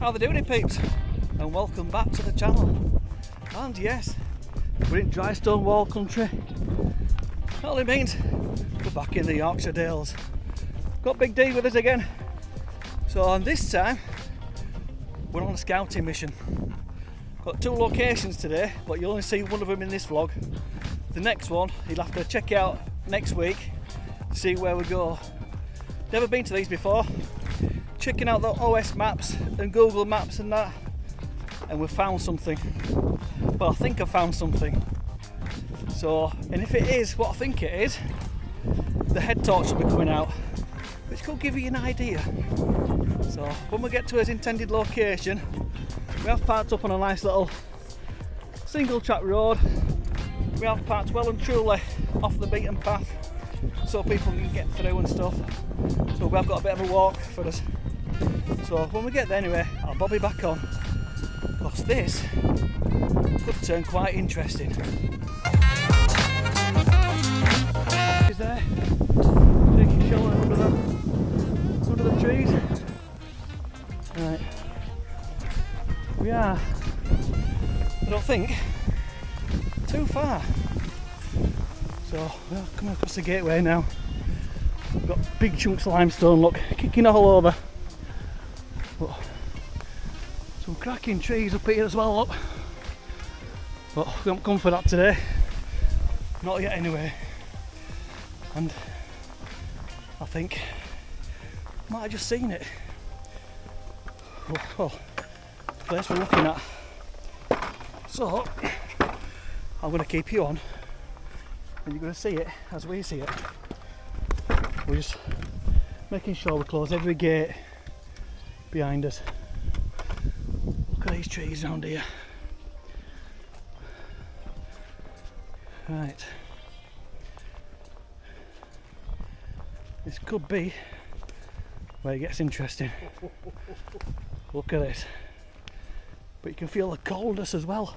Howdy Doody peeps, and welcome back to the channel. And yes, we're in dry stone wall country. That only means we're back in the Yorkshire Dales. Got Big D with us again. So on this time, we're on a scouting mission. Got two locations today, but you'll only see one of them in this vlog. The next one, you'll have to check out next week to see where we go. Never been to these before. Checking out the OS maps and Google Maps and that, and we found something. Well, I think I found something. So, and if it is what I think it is, the head torch will be coming out, which could give you an idea. So when we get to its intended location, we have parked up on a nice little single track road. We have parked well and truly off the beaten path so people can get through and stuff. So we have got a bit of a walk for us. So when we get there anyway, I'll bobby back on, because this could turn quite interesting. He's there, taking shelter under the trees. Right, we are, I don't think, too far. So we're coming across the gateway now. We've got big chunks of limestone, look, kicking all over. But some cracking trees up here as well, look. But we haven't come for that today. Not yet anyway. And I think I might have just seen it. Well, the place we're looking at. So I'm going to keep you on, and you're going to see it as we see it. We're just making sure we close every gate behind us. Look at these trees around here. Right. This could be where it gets interesting. Look at this. But you can feel the coldness as well.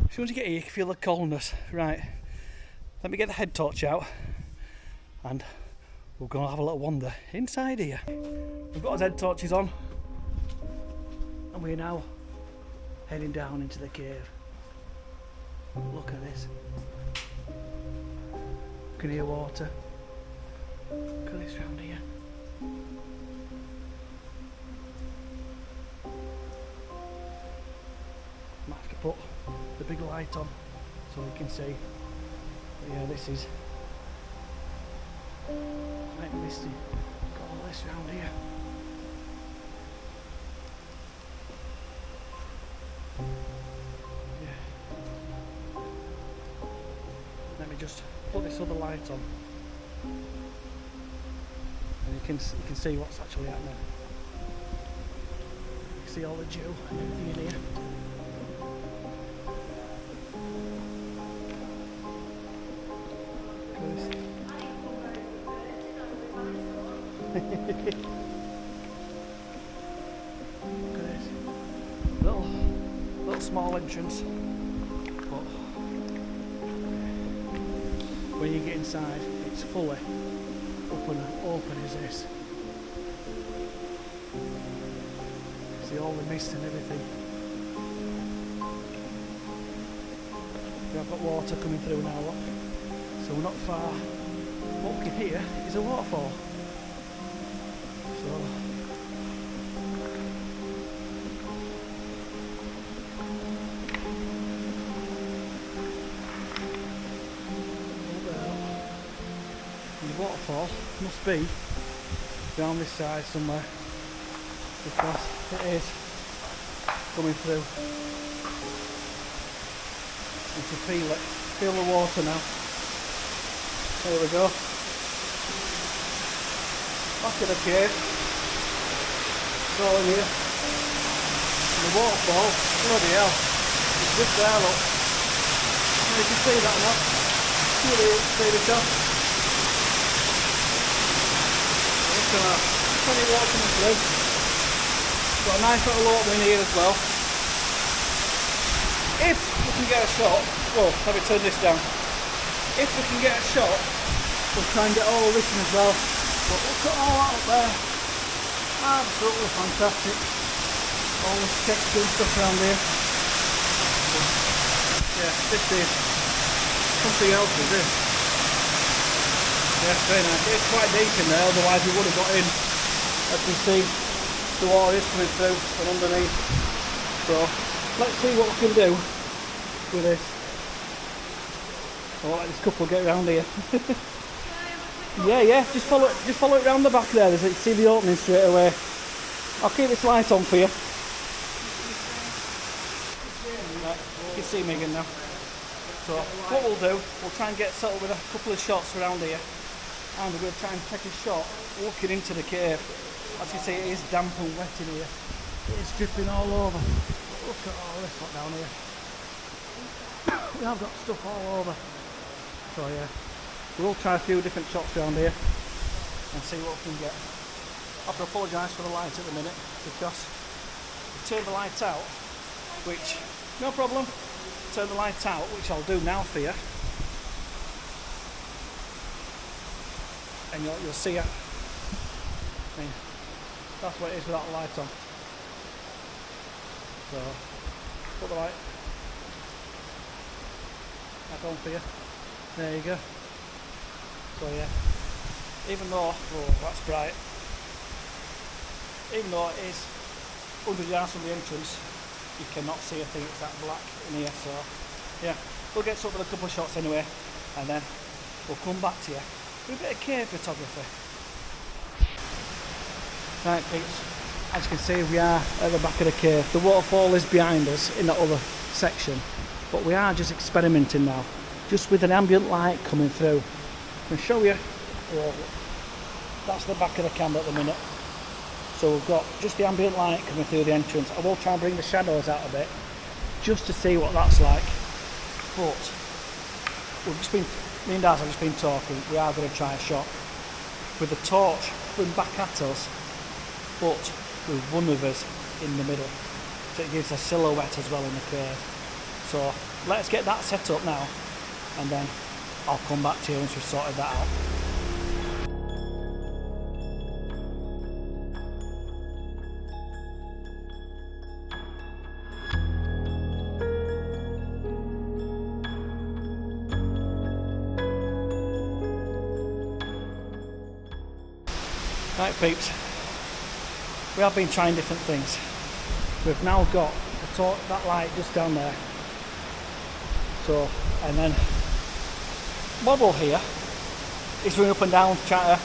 As soon as you get here, you can feel the coldness. Right. Let me get the head torch out, and we're going to have a little wander inside here. We've got our head torches on, and we're now heading down into the cave. Look at this. You can hear water. Look at this round here. Might have to put the big light on so we can see. But yeah, this is quite misty. Got all this round here. Yeah. Let me just put this other light on, and you can see what's actually happening. You can see all the dew and everything in here. Look at this. Little small entrance, but when you get inside, it's fully open as this. See all the mist and everything. We've got water coming through now, look. So we're not far. What we can hear is a waterfall. So the waterfall must be down this side somewhere, because it is coming through. You can feel the water now. There we go. Back to the cave. Go in here. And the waterfall, bloody hell, it's just there, look. You can see that now. See the top. Look at that. Plenty of water coming through. Got a nice little opening here as well. If we can get a shot, well, let me turn this down. If we can get a shot, we'll try and get all this in as well. But look at all that up there. Absolutely fantastic. all the texture and stuff around here. Yeah, this is something else, is this? Yeah, very nice. It's quite deep in there, otherwise we would have got in. As you can see, the water is coming through from underneath. So let's see what we can do with this. I'll let this couple get around here. Yeah, just follow it round the back there. You see the opening straight away. I'll keep this light on for you. Right, you can see me again now. So what we'll do, we'll try and get settled with a couple of shots around here, and we're going to try and take a shot walking into the cave. As you see, it is damp and wet in here. It is dripping all over. Look at all this lot down here. We have got stuff all over. So yeah, we'll try a few different shots around here and see what we can get. I have to apologise for the light at the minute because we turned the light out, which, no problem, turn the light out, which I'll do now for you. And you'll see it. I mean, that's what it is without the light on. So, put the light back on for you. There you go. So yeah, even though, oh that's bright, even though it is 100 yards from the entrance, you cannot see a thing, it's that black in here. So yeah, we'll get stuck with a couple of shots anyway, and then we'll come back to you with a bit of cave photography. Right peeps, as you can see we are at the back of the cave. The waterfall is behind us in that other section, but we are just experimenting now, just with an ambient light coming through. I can show you, that's the back of the camera at the minute. So we've got just the ambient light coming through the entrance. I will try and bring the shadows out a bit, just to see what that's like. But we've just been, me and Daz have just been talking, we are going to try a shot with the torch coming back at us, but with one of us in the middle. So it gives a silhouette as well in the cave. So let's get that set up now, and then I'll come back to you once we've sorted that out. Right peeps, we have been trying different things. We've now got that light just down there. So, and then model here is running up and down trying to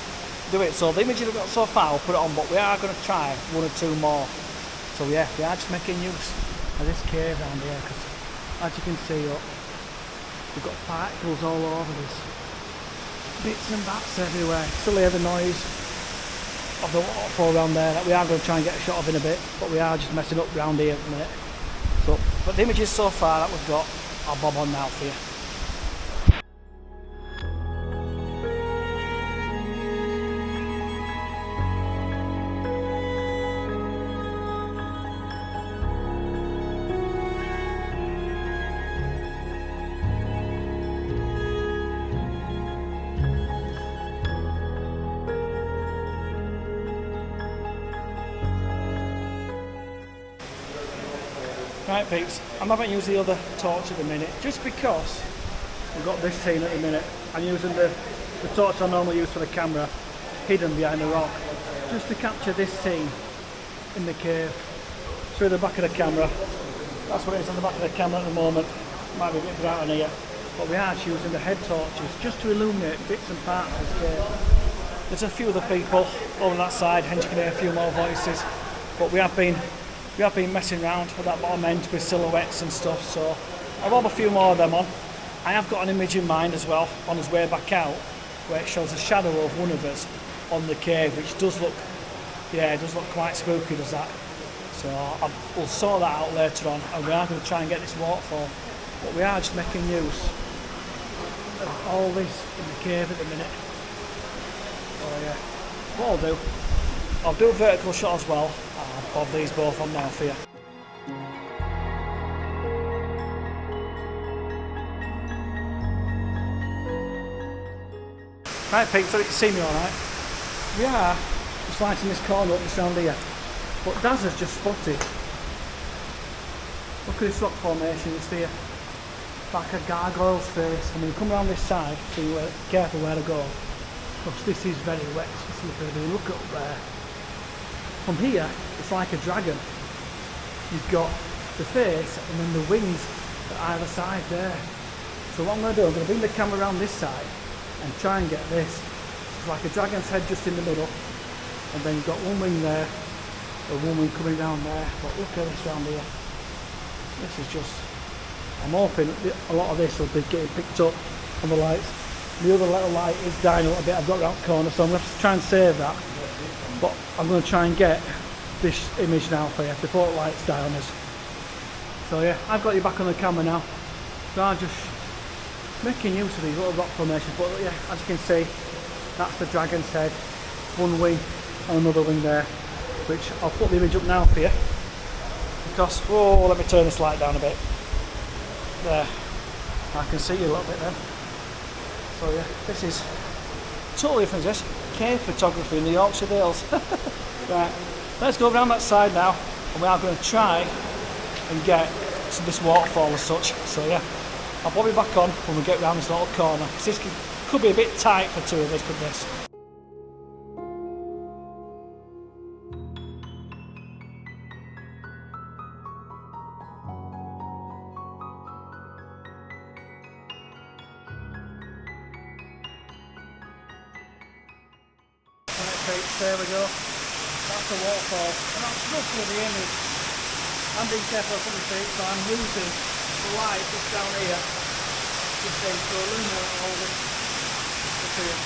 do it. So the images we've got so far, we'll put it on, but we are going to try one or two more. So yeah, we are just making use of this cave down here, because as you can see up, we've got particles all over this, bits and bats everywhere. Still hear the noise of the waterfall around there that we are going to try and get a shot of in a bit, but we are just messing up round here at the minute. So, but the images so far that we've got, I'll bob on now for you. Right peeps, I haven't used the other torch at the minute, just because we've got this scene at the minute. I'm using the torch I normally use for the camera, hidden behind a rock, just to capture this scene in the cave through the back of the camera. That's what it is on the back of the camera at the moment. Might be a bit bright on here, but we are just using the head torches just to illuminate bits and parts of this cave. There's a few other people over that side, hence you can hear a few more voices, but we have been messing around with that bottom end with silhouettes and stuff, so I'll have a few more of them on. I have got an image in mind as well on his way back out, where it shows a shadow of one of us on the cave, which does look, yeah, it does look quite spooky, does that? So we'll sort that out later on, and we are going to try and get this waterfall, but we are just making use of all this in the cave at the minute. So yeah, what I'll do a vertical shot as well. I'll bob these both on now for you. Right Pete, so you can see me alright. We are just lighting this corner up just round here, but Daz has just spotted Look at this rock formation, it's here. Like a gargoyle's face. And when you come around this side, so you be careful where to go. Because this is very wet, it's slippery. Look up there. From here, it's like a dragon. You've got the face and then the wings at either side there. So what I'm going to do, I'm going to bring the camera around this side and try and get this. It's like a dragon's head just in the middle, and then you've got one wing there, and one wing coming down there. But look at this round here. This is just, I'm hoping a lot of this will be getting picked up on the lights. The other little light is dying a little bit, I've got around the corner, so I'm going to have to try and save that. But I'm going to try and get this image now for you before the lights die on us. So yeah, I've got you back on the camera now. So I'm just making use of these little rock formations, but yeah, as you can see, that's the dragon's head, one wing and another wing there, which I'll put the image up now for you, because, oh, let me turn this light down a bit, there, I can see you a little bit then. So yeah, this is totally different to this, cave photography in the Yorkshire Dales. Right, let's go around that side now, and we are going to try and get to this waterfall as such. So yeah, I'll pop it back on when we get round this little corner. This could be a bit tight for two of us, could this? There we go. That's the waterfall. And that's roughly the image. I'm being careful of my feet, so I'm using the light just down here. Just going to illuminate all this here.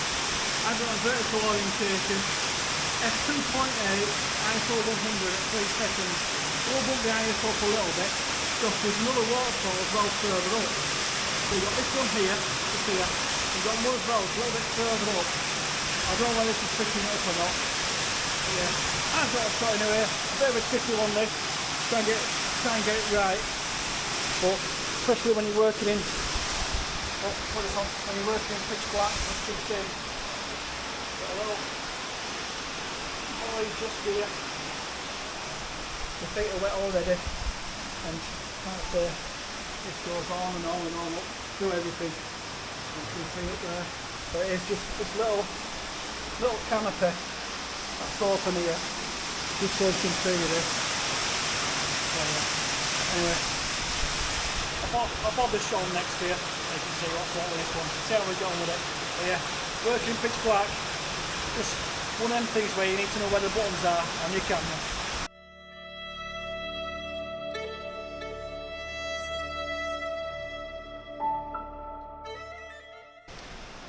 I've got a vertical orientation. F2.8, ISO 100 at 3 seconds. We'll bump the ISO up a little bit, because there's another waterfall as well further up. So we've got this one here, just here. We've got one as well, a little bit further up. I don't know whether this is picking it up or not. But yeah, I've got a shot anyway. A bit of a tricky one this. Try and get it right. But especially when you're working in, put this on, when you're working in pitch black and pitch dim. Got a little boy just here. The feet are wet already, and like I say, this goes on and on and on up through everything. You can see it there. But it is just this little canopy that's open here, just so you can see this. So, anyway, I'll bob this shot next to you, so you can see what's what with this one. See how we're going with it. But yeah, working pitch black, just one of them things where you need to know where the buttons are on your camera.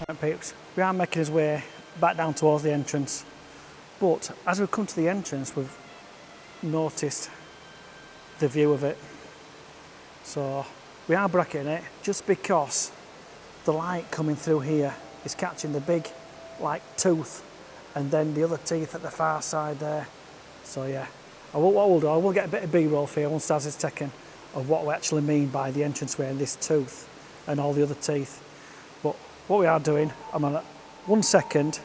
Right, peeps, we are making his way back down towards the entrance, but as we come to the entrance we've noticed the view of it, so we are bracketing it just because the light coming through here is catching the big like tooth and then the other teeth at the far side there. So yeah, what we'll do, I will get a bit of B-roll for you once Daz is taken of what we actually mean by the entranceway and this tooth and all the other teeth. But what we are doing, I'm on 1 second,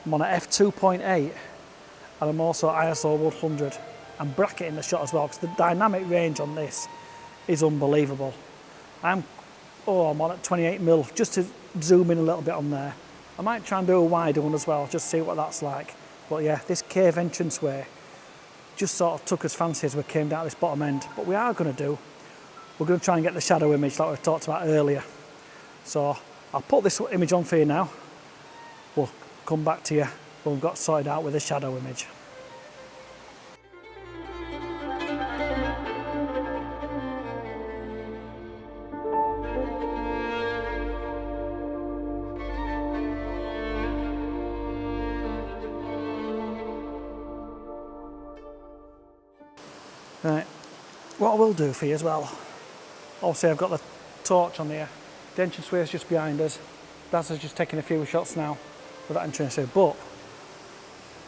I'm on at f2.8 and I'm also ISO 100. I'm bracketing the shot as well because the dynamic range on this is unbelievable. I'm on at 28mm just to zoom in a little bit on there. I might try and do a wider one as well, just see what that's like. But yeah, this cave entranceway just sort of took us fancy as we came down this bottom end. But we're going to try and get the shadow image like we talked about earlier. So I'll put this image on for you now. We'll come back to you when we've got sorted out with the shadow image. Right, what I will do for you as well, obviously I've got the torch on here, the entranceway is just behind us, Daz is just taking a few shots now with that entranceway, but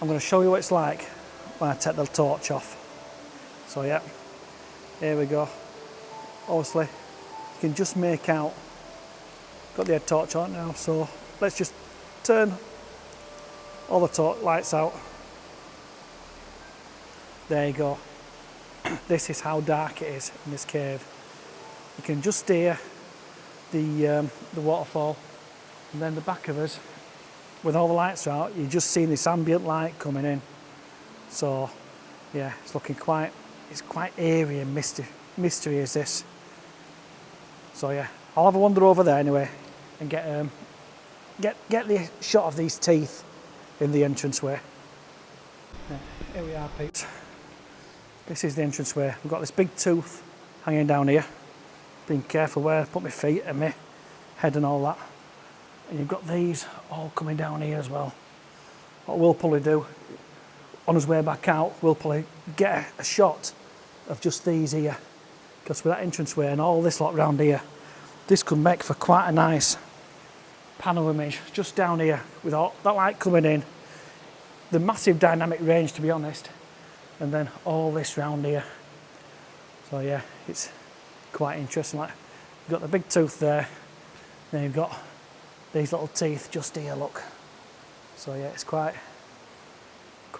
I'm going to show you what it's like when I take the torch off. So yeah, here we go. Obviously you can just make out, got the head torch on now, so let's just turn all the torch lights out. There you go. this is how dark it is in this cave. You can just hear the waterfall, and then the back of us, with all the lights out, you're just seeing this ambient light coming in. So yeah, it's looking quite eerie and mystery is this. So yeah, I'll have a wander over there anyway and get the shot of these teeth in the entranceway. Yeah, here we are, peeps. This is the entranceway. We've got this big tooth hanging down here. Being careful where I put my feet and my head and all that. And you've got these all coming down here as well. What we'll probably do, on his way back out, we'll probably get a shot of just these here. Because with that entranceway and all this lot round here, this could make for quite a nice panel image just down here with all that light coming in. The massive dynamic range, to be honest. And then all this round here. So yeah, it's quite interesting. Like, you've got the big tooth there, then you've got these little teeth just here, look. So yeah, it's quite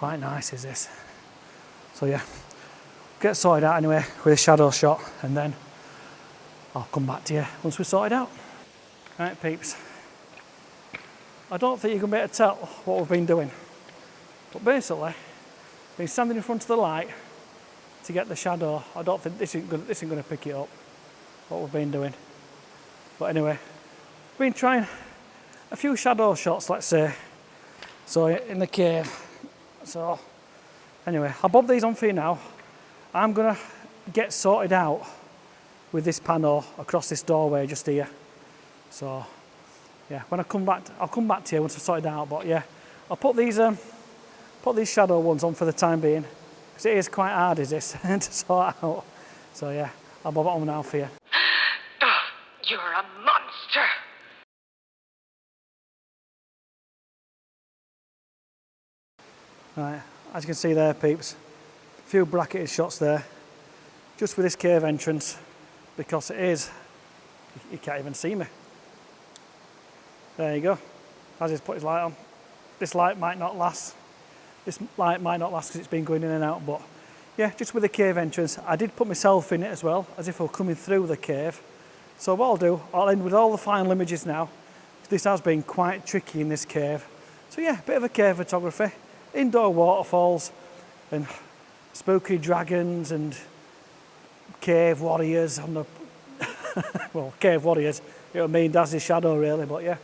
nice is this. So yeah, get sorted out anyway with a shadow shot, and then I'll come back to you once we're sorted out. Right, peeps, I don't think you're going to be able to tell what we've been doing, but basically been standing in front of the light to get the shadow. I don't think this isn't going to pick it up, what we've been doing. But anyway, been trying a few shadow shots, let's say, so in the cave. So anyway, I'll bob these on for you now. I'm gonna get sorted out with this panel across this doorway just here. So yeah, when I come back, I'll come back to you once I've sorted out. But yeah, I'll put these shadow ones on for the time being, because it is quite hard, is this, to sort out. So yeah, I'll bob it on now for you. You're a monster! Right, as you can see there, peeps, a few bracketed shots there, just with this cave entrance, because it is, you can't even see me. There you go, as he's put his light on. This light might not last. This light might not last because it's been going in and out, but yeah, just with the cave entrance. I did put myself in it as well, as if I were coming through the cave. So what I'll do, I'll end with all the final images now. This has been quite tricky in this cave. So yeah, bit of a cave photography, indoor waterfalls and spooky dragons and cave warriors on the, well, cave warriors, you know what I mean, Daz's shadow really, but yeah.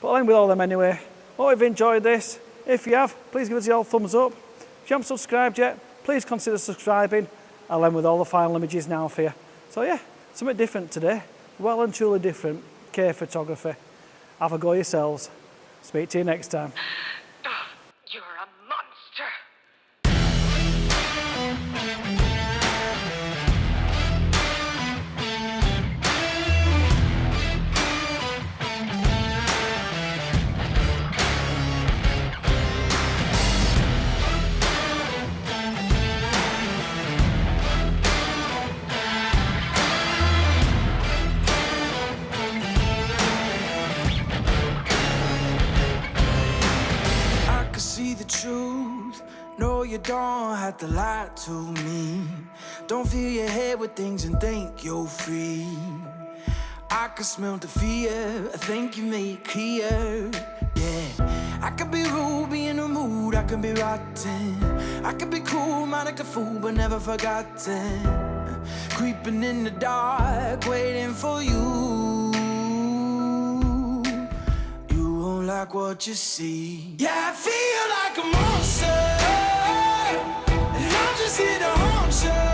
But I'll end with all them anyway. Hope you've enjoyed this. If you have, please give us the old thumbs up. If you haven't subscribed yet, please consider subscribing. I'll end with all the final images now for you. So yeah, something different today. Well and truly different cave photography. Have a go yourselves. Speak to you next time. You're a monster! See the truth, no you don't have to lie to me. Don't fill your head with things and think you're free. I can smell the fear, I think you made it clear. Yeah, I could be rude, be in the mood, I could be rotten. I could be cool, mind like a fool, but never forgotten. Creeping in the dark, waiting for you. Like what you see. Yeah, I feel like a monster, and I'm just here to haunt you.